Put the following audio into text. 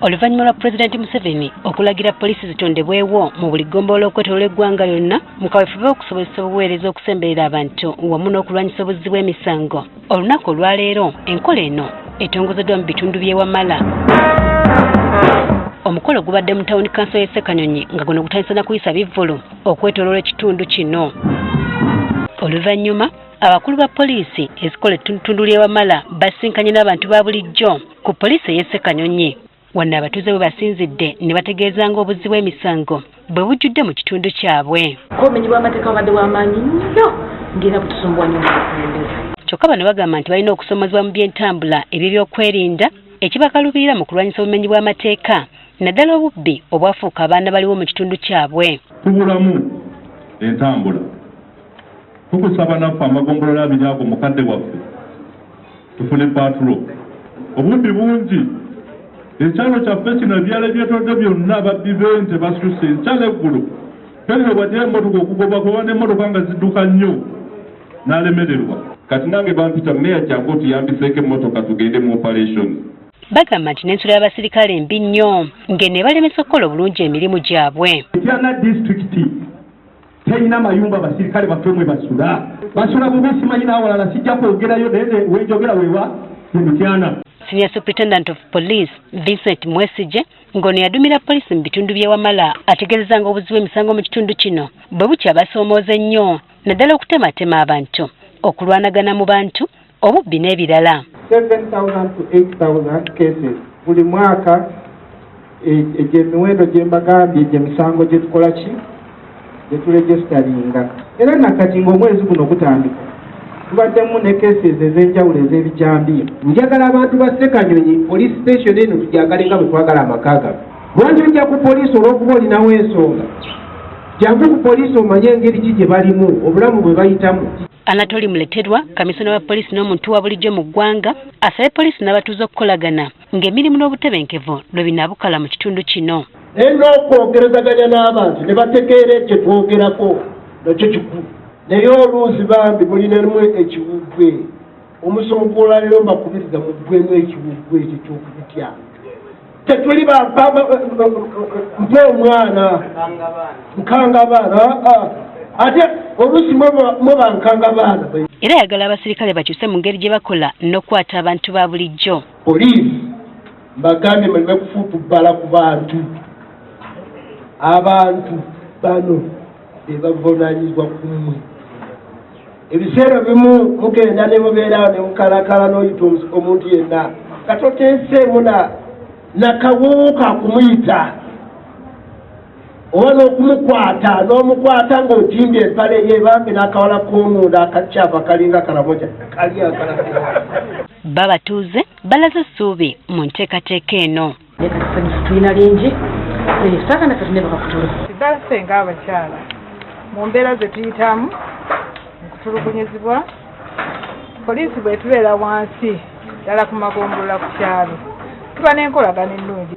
Oluvannyuma lwa Pulezidenti Museveni okulagira poliisi zitondebwewo mu buli ggombolola okwetooloola eggwanga lyonna mu kaweefube okusobozesa obuweereza okusemberera abantu wamu n'okulwanyisa obuzzi bw'emisango. Olunaku olwaleero enkola eno etongozeddwa mu bitundu by'e Wamala. Omukolo gubadde mu Town Council y'e Ssekanyonyi nga guno gutandisa na kuyisa bivvulu okwetooloola ekitundu kino. Oluvannyuma abakulu ba poliisi ezikola ettundu ly'e Wamala basinkanye n'abantu ba bulijjo ku poliisi ey'e Ssekanyonyi. Wano abatuuze bwe basinzidde ne bategeeza ng'obuzzi bw'emisango bwe bujjudde mu kitundu kyabwe. Obumenyi bw'amateeka bubadde bw'amaanyi nnyo ng'era butusumbuwa nnyo mu bukulembeze. Kyokka bano bagamba nti balina okusomozebwa mu by'entambula eby'ebyokwerinda ekibakaluubirira mu kulwanyisa obumenyi bw'amateeka naddala obubbi obwafuuka abaana baliwo mu kitundu kyabwe. Tubulamu entambula. Tukusaba naffe amagombolola abiri ago mukadde waffe tufune patulo. Obubbi bungi. Ekyalo kyaffe kino ebyalo ebyetodde byonna ababbi b'ente basuse ekyalo eggulu. Feriwe wadde emmotoka okugoba kuba n'emmotoka nga zidduka nnyo n'alemererwa. Kati nange bampita mmeya kyangu otuyambiseeko emmotoka tugende mu operation. Bagamba nti n'ensula y'abasirikale mbi nnyo ng'eno ebalemesa okukola obulungi emirimu gyabwe. Mityana disitulikiti terina amayumba abasirikale baffe mwe basula. Basula bubi simanyi n'awalala sijja kwogerayo naye wenjogera wewa Mityana. Senior Superintendent of Police Vincent Mwesije ng'ono yadumira poliisi mu bitundu by'e Wamala ategeezeza ng'obuzzi bw'emisango mu kitundu kino bwe bukya basoomooze nnyo naddala okutematema abantu okulwanagana mu bantu obubbi n'ebirala. 7,000 to 8,000 cases buli mwaka egy'emiwendo gye mbagambye egy'emisango gye tukola ki gye turegisteringa era nakati ng'omwezi guno gutandika tubaddemu ne cases ez'enjawulo ez'ebijambiya. Njagala abantu ba Ssekanyonyi police station eno tujagale nga bwe twagala amaka gaffe. Lwaki ojja ku poliisi olw'okuba olinawo ensonga? Jangu ku poliisi omanye engeri ki gye balimu obulamu bwe bayitamu. Anatoli Muleterwa, kamisona wa poliisi n'omuntu wa bulijjo mu ggwanga, asabye poliisi n'abatuuze okukolagana ng'emirimu n'obutebenkevu lwe binaabukala mu kitundu kino. N'okwogerezaganya n'abantu ne bategeera ekyo twogerako nakyo kikulu. Naye oluusi bambi mulinamu ekiwuggwe. Omusomo gw'olwaleero mbakubiriza muggwemu ekiwuggwe ekyo ky'okubitya. Tetuli mpe omwana nkanga baana ate oluusi mwe bankanga baana. Era ayagala abasirikale bakyuse mu ngeri gye bakola n'okukwata abantu ba bulijjo. Poliisi mbagambye muleme kufuutubbala ku bantu. Abantu bano be bavunaanyizibwa ku mmwe. Ebiseera bimu mugenda ne mubeera ne mukalakala n'oyita omuntu yenna katoteeseemu nakawuuka kumuyita oba n'okumukwata n'omukwata ng'otimbye empale ye bambi n'akawala k'omunda akacyavu akalinga kalamoja kali akala. Babatuuze balaze essuubi mu nteekateeka eno. Tulina lingi saagana katune bakakutula. Ddala ffe ng'abakyala mu mbeera ze tuyitamu okutulugunyizibwa poliisi bwe tubeera wansi ddala ku magombolola ku kyalo tuba n'enkolagana ennungi.